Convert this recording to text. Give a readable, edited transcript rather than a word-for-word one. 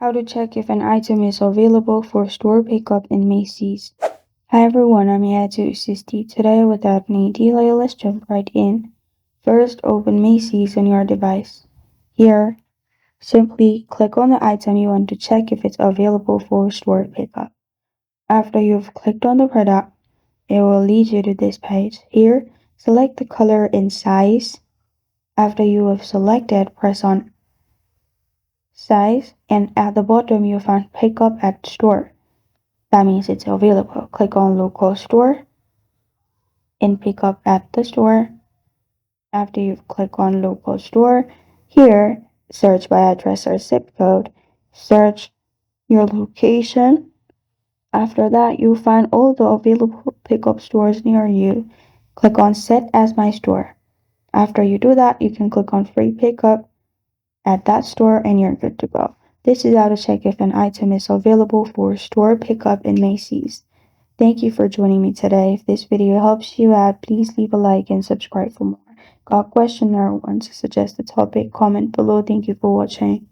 How to check if an item is available for store pickup in Macy's. Hi everyone, I'm here to assist you today. Without any delay, let's jump right in. First, open Macy's on your device. Here, simply click on the item you want to check if it's available for store pickup. After you've clicked on the product, it will lead you to this page. Here, select the color and size. After you have selected, press on size, and at the bottom you'll find pickup at store. That means it's available. Click on local store and pick up at the store. After you've clicked on local store, here search by address or zip code. Search your location. After that, you'll find all the available pickup stores near you. Click on set as my store. After you do that, you can click on free pickup at that store and you're good to go. This is how to check if an item is available for store pickup in Macy's. Thank you for joining me today. If this video helps you out, please leave a like and subscribe for more. Got a question or want to suggest a topic? Comment below. Thank you for watching.